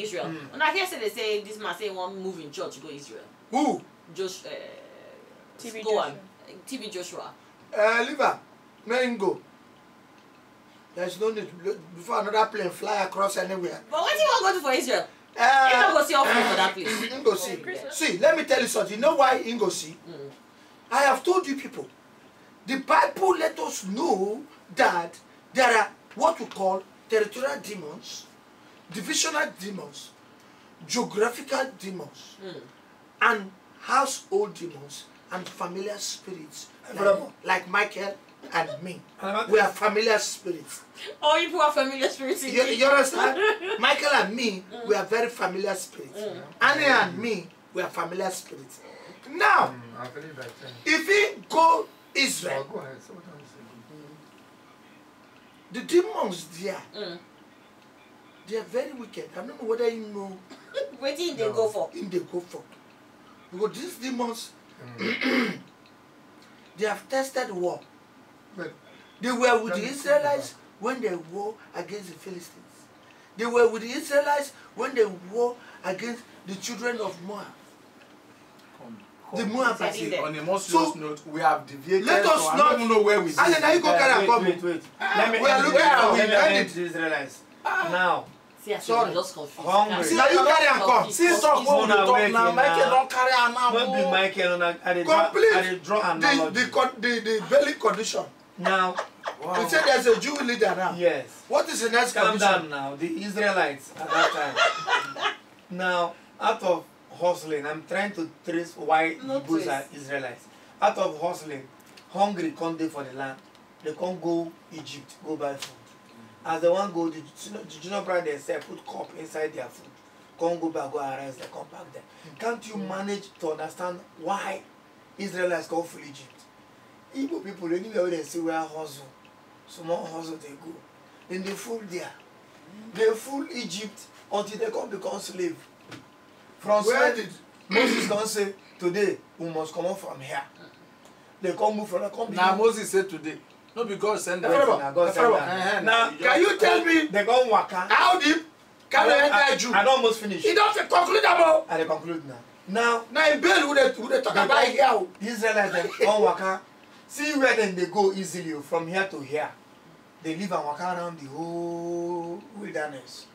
Israel. When I hear they say this man say one move in church go Israel. Who? Josh, TB go Joshua. on. TB Joshua. Liver, let him go. There's no need before another plane fly across anywhere. But what do you want to go to for Israel? You don't go see offering for that place. Ingo see. See, let me tell you something. You know why Ingo see? I have told you people. The Bible let us know that there are what we call territorial demons, divisional demons, geographical demons, and household demons, and familiar spirits. Like Michael and me. We are familiar spirits. Oh, you people are familiar spirits in You understand? Michael and me, we are very familiar spirits. Annie and me, we are familiar spirits. Now, if we go Israel, Go ahead. So what I'm saying. the demons there, they are very wicked. I don't know whether you know What did they go for? in they go for. Because these demons, they have tested war. But They were with the Israelites when they war against the Philistines. They were with the Israelites when they war against the children of Moab. The Moabites. See, on a more serious note, we have deviated. Let us so I not- don't even know where we And then you go carry and come. Wait. We are looking Where for we it. end the Israelites? Now, See, I Sorry. I'm just confused. Hungry. See, now you carry and come. See, talk Una when we talk waiting now. now. Michael don't carry on now. when be Michael and I dey Complete draw analogy. the belly condition. Now, He said there's a Jew leader now. yes. What is the next Calm condition? down now. The Israelites at that time. Now, out of hustling, I'm trying to trace why No Hebrews trace. are Israelites. Out of hustling, hungry can't dey for the land. They can't go Egypt, go buy food. As they want go, the junior brother they say put cup inside their food. Can't go back, go arrest, they come back there. Can't you manage to understand why Israelites go full Egypt? Igbo people, anywhere where they see where hustle, small hustle they go. Then they fool there. They fool Egypt until they come become slave. From Where where did Moses can say, today we must come out from here. They come move from the come Now Moses said today. No, because send That's them. right. Now God said that. Now, Can you tell me they come waka. how deep can they enter Jew? I don't almost finish. He doesn't conclude about. I dey conclude now. Now, Now in Bell who they talk about here. the Israelites they come waka. See where then they go easily from here to here. They live and waka around the whole wilderness.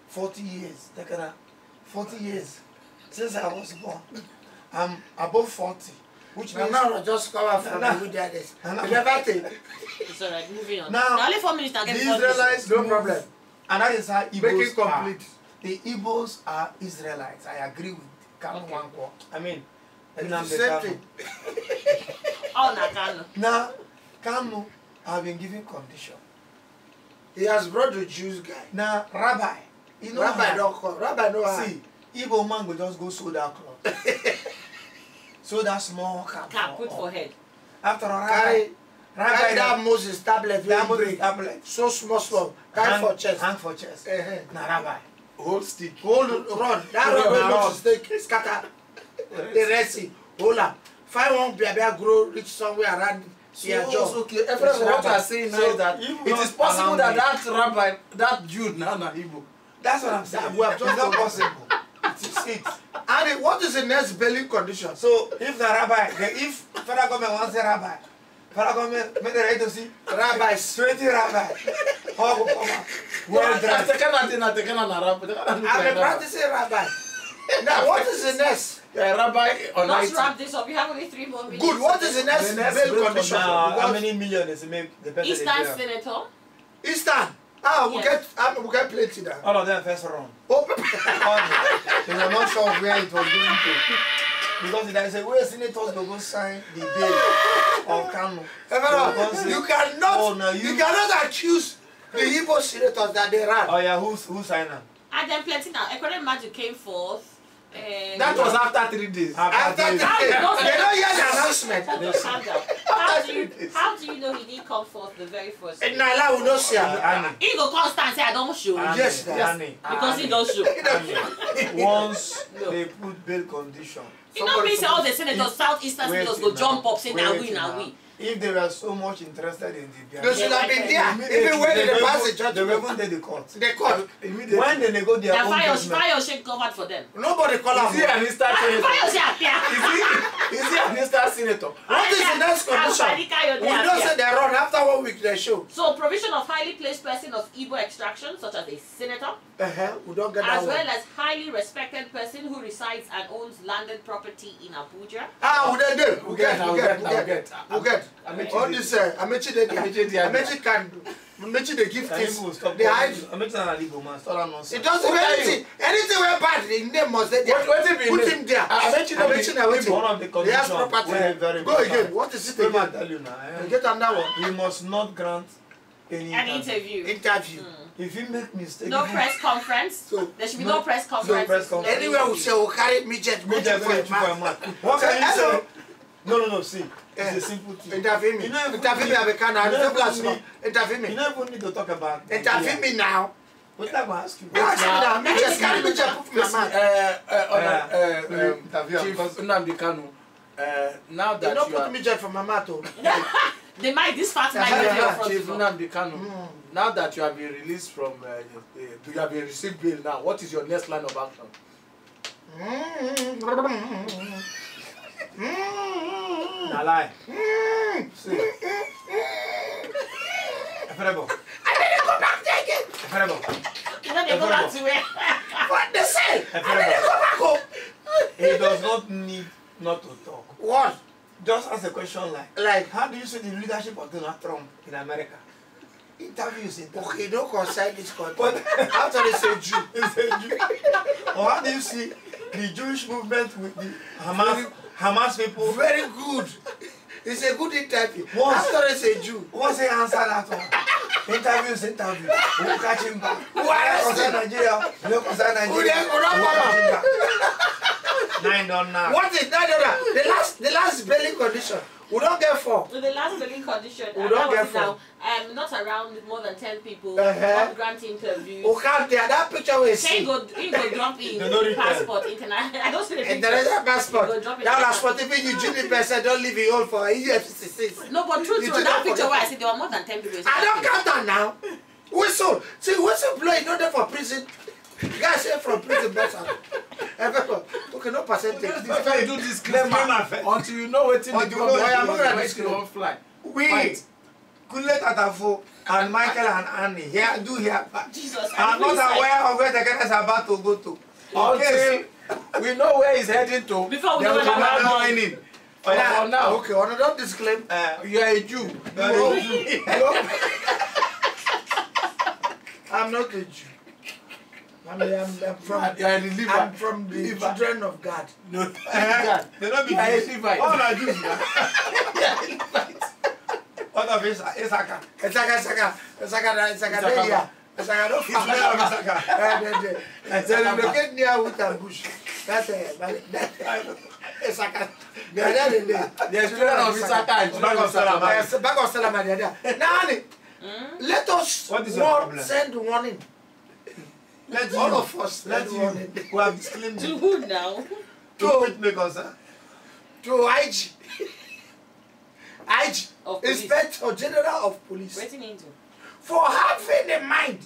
40 years. They can 40 years since I was born. I'm above 40, which means Now just come out from the wilderness. You never think. It's alright, moving on. Now, Now only 4 minutes now. the Get 4 minutes. Israelites No move, problem. and that is how Make it Igbos are. complete. The Igbos are Israelites. I agree with Kanu Okay. Wankwo. I mean, It's Nnamdi the same Kanu. thing. Oh, Nakano. Now, Kanu have been given condition. He has brought the Jews guy. Now, Rabbi, you know Rabbi how- don't come. Rabbi no how. see, Igbo man will just go sew that cloth. Sew that small cap. Cap put for head. After all, Carry Rabbi that Moses tablet. that Very Moses big. tablet. So small. Carry for chest. Hang for chest. Now, Rabbi. Hold stick. Hold rod. That rod wey Moses take scatter the Red Sea. Hold am. Find one biabia grow reach somewhere around your jaw. okay. Efrem, what you are saying now is that you it not is possible allow that me. that rabbi, that Jude, now Igbo. That's what I'm saying. We have just It's not told you. possible. It is it. And what is the next belly condition? So if the rabbi, if federal government wants a rabbi, federal government make the right to see Rabbis. 20 rabbi. How go come out? Well dressed. I'm a practicing rabbi. Now what is the next? Rabbi on Let's wrap this up. You have only 3 more minutes. Good. What is the next The next belly belly condition? Now, how Because many million is it make the person Eastern they pay? Senator. Eastern. We Yes. get plenty now. All of them first run. Oh, All they were not sure where it was going to. Because there is a way senators will go sign the bill of Kanu. you cannot. Oh, no, you cannot accuse the Igbo senators that they ran. Oh yeah, who signed them? And then plenty now. Ekwere Magic came forth. That was after 3 days. After the, they don't hear the announcement. Calm down. How do you know he didn't come forth the very first? And Nala will not see her. Annie. He go constant say I don't show. Yes, Annie. Because he don't show. Once No. they put bail condition You know, me say all the senators, southeastern senators go jump up, say now we. If they were so much interested in the They should have been there. Even when they pass the they judgment. were even there the court. The court. Immediately. When they negotiate their own judgment. Fire shake covered for them. Nobody call Is he him. an instant senator? Fire shake appear. Is he an instant senator? What is the next condition? We don't say they run after 1 week they show. So provision of highly placed person of Igbo extraction, such as a senator, We don't get that as one. well as highly respected person who resides and owns landed property in Abuja. We get. We get. All this, Amechi they Amechi can, Amechi they give things. They hide. Amechi an Igbo man. Stop that nonsense. It doesn't do anything. Anything where bad, the name must be there. Put him there. Amechi na waiting. One of the They has conditions property. were very Go again. What is it Let me again? tell you now. You get another one. We must not grant any An interview. Interview. If you make mistake, No press conference. So, There should be no press conference. press conference. anywhere we say we carry midget, me just for a man. What can you Hello. say? No. See, it's a simple thing. Interview me. You know, Interview me, Abekana. you know, Interview You me. don't even need to talk about. Interview me now. What I'm gonna ask you. Ask me now. Midget, carry midget, put for my man. Chief Nnamdi Kanu, now You that don't you are put midget for my mouth. They might this fat might be your front Chief door. Nnamdi Kanu, now that you have been released from, you have been received bail now, what is your next line of action? Nah lie. See. Efrebo. I didn't go back there again. Efrebo. You know they go back to where? What they say? I Efrebo. didn't go back home. He does not need not to talk. What? Just ask a question Like, how do you see the leadership of Donald Trump in America? Interviews. okay, don't concern this country. But After they say Jew. it's a Jew. Or how do you see the Jewish movement with the Hamas people? Very good. It's a good interview. Once- After they say Jew. Once they answer that one, interview. Who catch him back? Who arrest concern him? Nigeria? No concern Who Nigeria. they go run catch him back? back? 9 done now. What is that? The last bailing condition. We don't get 4. With the last billing condition, We and don't that get was now not around more than 10 people, not grant interviews. We can't there. That picture we Say see. go drop in They don't return. passport international. I don't see the And there is picture. a passport. You go drop it That in passport, even you Jimmy person don't leave it all for EFCC. No, but true You to do that that picture for- where I see there were more than 10 people. I don't count that now. Whistle. See, whistle blowing not there for prison. Guys say from prison better. Okay, no percentage. If I do disclaimer, until you know what in the Until you know- I am not gonna government disclaim. will fly. We, Fight. Kule Tatafo and Michael and Annie, here do here. Jesus, I'm not aware of where the guy is about to go to. Okay. Until we know where he's heading to, Before we then know we where can we're now going. join in. Oh, yeah. For now, Okay, I don't disclaim. you are a Jew. I'm not a Jew. I'm from You are a Levite. I'm from the children of God. No, They don't be you are a Jews. Levite. All are Jews now. What of Isaka? Isaka, there here. Isaka, no It's made of Isaka. They relocate near Wooten Bush. That's Isaka. They are there in there. The children of Isaka and children Back of of Salama. Salama. Back of Salama, they are there. Now, let us What is your problem? send warning. Let All you, of us let send you, warning who have disclaimed To it. who now? To which makers, to IG. IG, Of police. Inspector General of Police, Waiting into. for having a mind,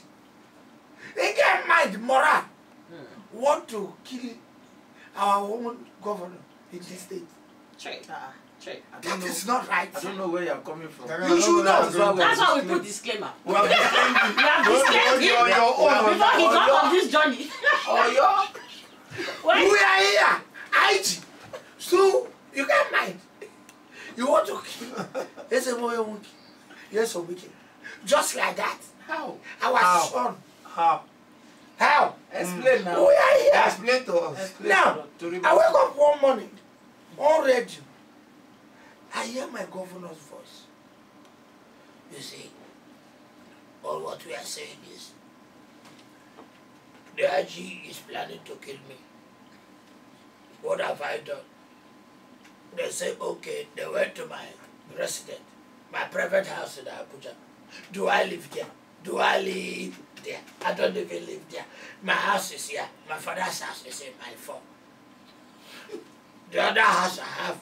again mind, moral, want to kill our own governor in this state. Trade. Trade. That is not right. I don't know where you are coming from. You should know. That's why we put disclaimer. who have disclaimed it. We have disclaimed him Your own. before he got on this journey. Oyo. We When are here, IG. So you can't mind. You want to kill. Yes, a boy won't kill. Yes, a wicked. Just like that. How? Our How? son. How? How? Explain We now. are here. Explain to us. Explain Now, to I wake up one morning on radio. I hear my governor's voice. You see, all what we are saying is the IG is planning to kill me. What have I done? They say, okay, they went to my residence, my private house in Abuja. Do I live there? Do I live there? I don't even live there. My house is here. My father's house is in my phone. The other house I have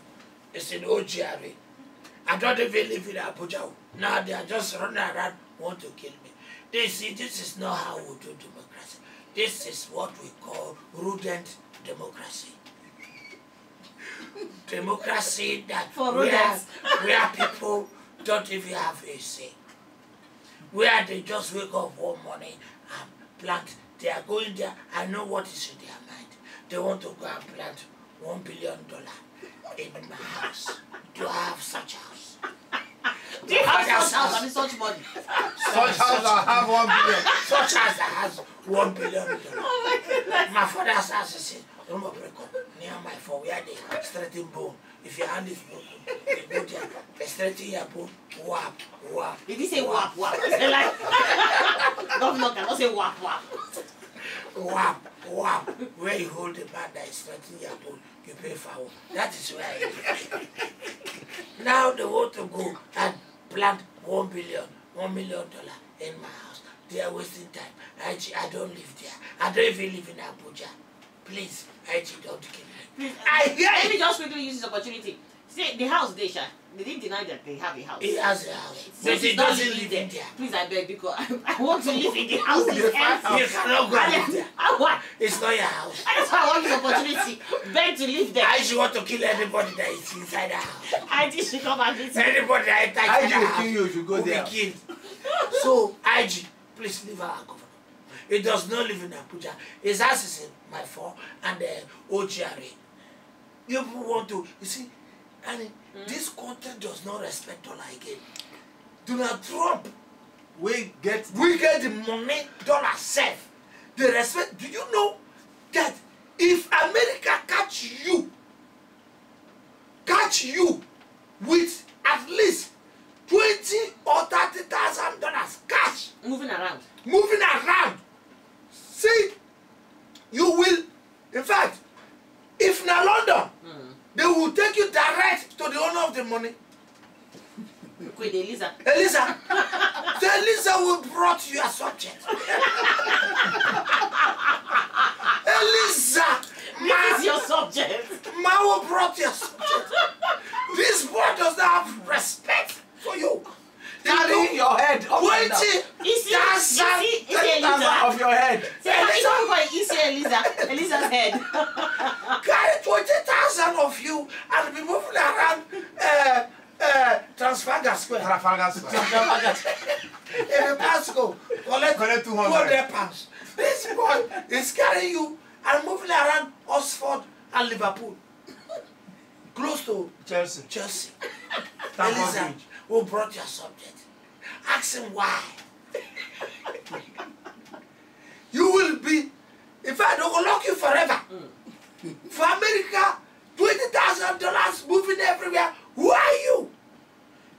is in OGRA. I don't even live in Abuja. Now they are just running around, want to kill me. They see this is not how we do democracy. This is what we call rodent democracy. Democracy that where people don't even have a say. Where they just wake up one morning and plant. They are going there. I know what is in their mind. They want to go and plant $1 billion in my house. Do I have such house? Do you have such house and such money? Such house I have 1 billion. Such house that has $1 billion. Oh my goodness. My father's house is in Roma Break up near my phone where they straighten bone. If your hand is broken, they go there, they straighten your bone, whap, whap. Did he say whap whap? Say like governor cannot say whap whap. Whap, whap. Where you hold the man that is straighten your bone, you pay foul. That is where I live. Now they want to go and plant $1 million in my house. They are wasting time. I don't live there. I don't even live in Abuja. Please, don't kill me. Please, I hear let me it. just quickly use this opportunity. Say the house they share. They didn't deny that they have a house. He has a house, So but he he's not doesn't living live there. in there. Please, I beg, because I want to live in the house. You It's empty. cannot go and live there. Why? It's not your house. That's why I want this opportunity. Beg to live there. I should want to kill anybody that is inside the house. IG should come and visit. Anybody that enters IG the will house kill you if you go will there. be killed. So, IG, please leave our governor. He does not live in Abuja. His house is in my phone and OGRA. You want to, you see, and this country does not respect dollar again. Donald Trump, We get the money, dollar safe. They respect. Do you know that if America catch you with at least $20,000 or $30,000 cash Moving around. moving around, see, you will, in fact, if na London, they will take you direct to the owner of the money. With Eliza. Eliza, so Eliza will brought you a subject. Eliza, This is your subject. Ma will brought you a subject. This boy does not have respect for you. carry your head up and down. 20,000 10,000 of your head. Say, it's not going to easy Eliza's head. Carry 20,000 of you and be moving around Trafalgar Square. Trafalgar Square. If you pass go, collect Collect 200. 200 pounds. This boy is carrying you and moving around Oxford and Liverpool. Close to Chelsea. Chelsea. Stamford Eliza, Bridge. who brought your subject? Ask him why. You will be, in fact, they will lock you forever. For America, $20,000 moving everywhere. Who are you?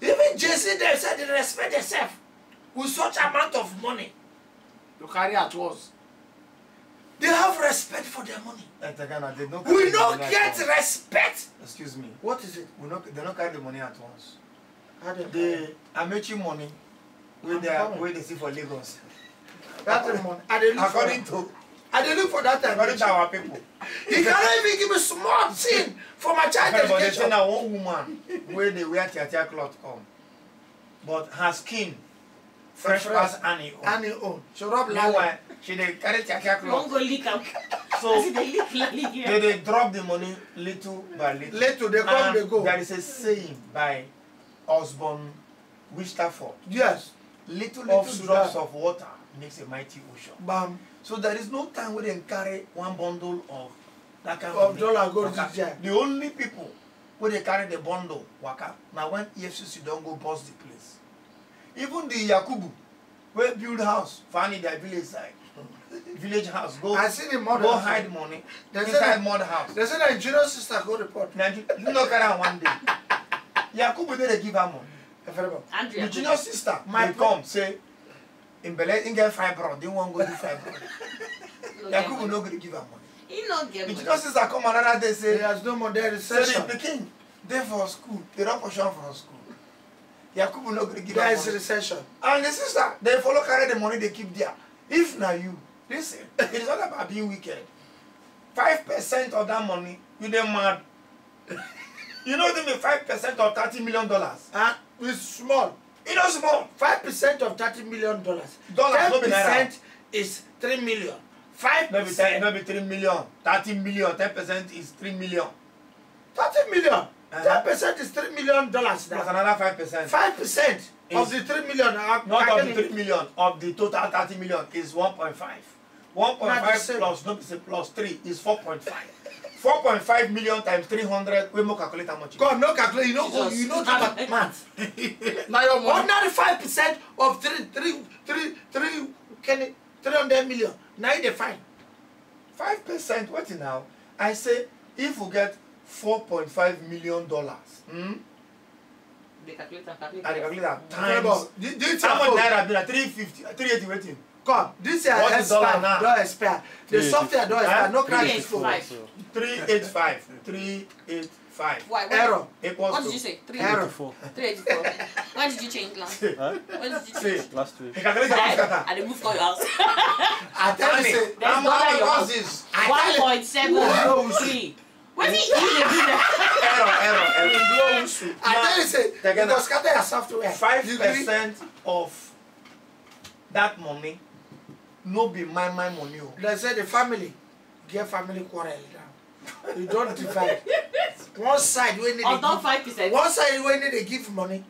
Even Jesse, they said they respect themselves with such amount of money. You carry at once. They have respect for their money. Ghana, they don't We carry the don't money get at once. respect. Excuse me. What is it? They don't carry the money at once. How do The Amechi money, where they see for Lagos. that money? I dey look for According it. to I dey look for that time. according to our people. He cannot even give me small thing for my child But they say education. now one woman where they wear tiatia cloth come, but her skin fresh pass Annie own. And your own. She rub Meanwhile, lala. she dey carry tiatia You won't cloth. go leak out. So They leak they drop the money little by little. Later they come, And they go. there is a saying by Osborne Wisterford. Yes. Little Of drops Sudan. of water makes a mighty ocean. Bam. So there is no time where they carry one bundle of that kind Of of dollar go waka. to jail. The only people where they carry the bundle waka now when EFCC don't go bust the place. Even the Yakubu where build house find in their village side, village house go I see the mother. go hide money They say inside that- mud house. They say that junior sister go report. Nigeria you no carry am one day. Yakubu dey give her money. Andrea. The junior sister My dey come say in Bele in get fibroid, they wan go do fibroid. Yakubu no go dey give her money. He not get The money. junior sister come another day He say has no more there say the recession. pikin dey for school, they don push am for school. Yakubu no go dey give her There is money. recession. And the sister dey follow carry the money dey keep there. If na you, listen, it is not about being wicked. 5% of that money, you dey mad. You know what I mean? 5% of $30 million. It's small. You know small. 5% of $30 million. Dollars, no be naira. 10% is 3 million. 5%. No be 3 million. 30 million. 10% is 3 million. 30 million. 10% is $3 million Plus now. another 5%. 5% of the 3 million. Not of the 3 million. Of the total 30 million is 1.5. 1.5 plus no be say plus 3 is 4.5. 4.5 million times 300. We more calculate how much. God, no calculate. You know, Jesus. you know that math. Now your money. Ordinary 5% of 300 million. Now they fine. 5%. What now? I say if we get $4.5 million. They calculate and calculate. I calculate that Remember, times. this How much naira be that? 350, 380 waiting. God, this is What is dollar expire. now? Don't expire. The software don't expire. No credit for 385. 385. Why? error. Equals What to. did you say? Error. 384. When did you change last? When did you See, change? Last week. he calculate that scatter. I didn't move for your house. I tell you, say, There's How dollar in your much house. is this? 1.73. What did you do there? Error. I tell you, say, you Again, must scatter your software. 5% of that money no be my money. They say the family get family quarrel now. You don't divide. One side when they On top give, 5%. one side when they give money,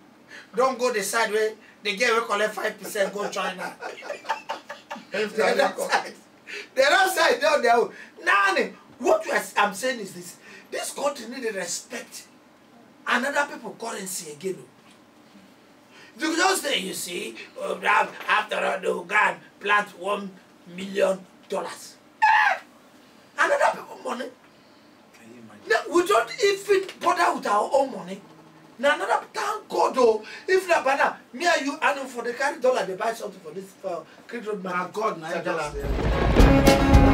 don't go the side where they get we collect 5%, go China. The other side down there. Now, what I'm saying is this: this country need to respect another people currency again. You just say, you see, after all, the Uganda plant $1 million. Another people money. No, we don't even bother with our own money. Now, another, thank God, though, if not, me and you, I know for the carry dollar, they buy something for this credit road man. God, now $10.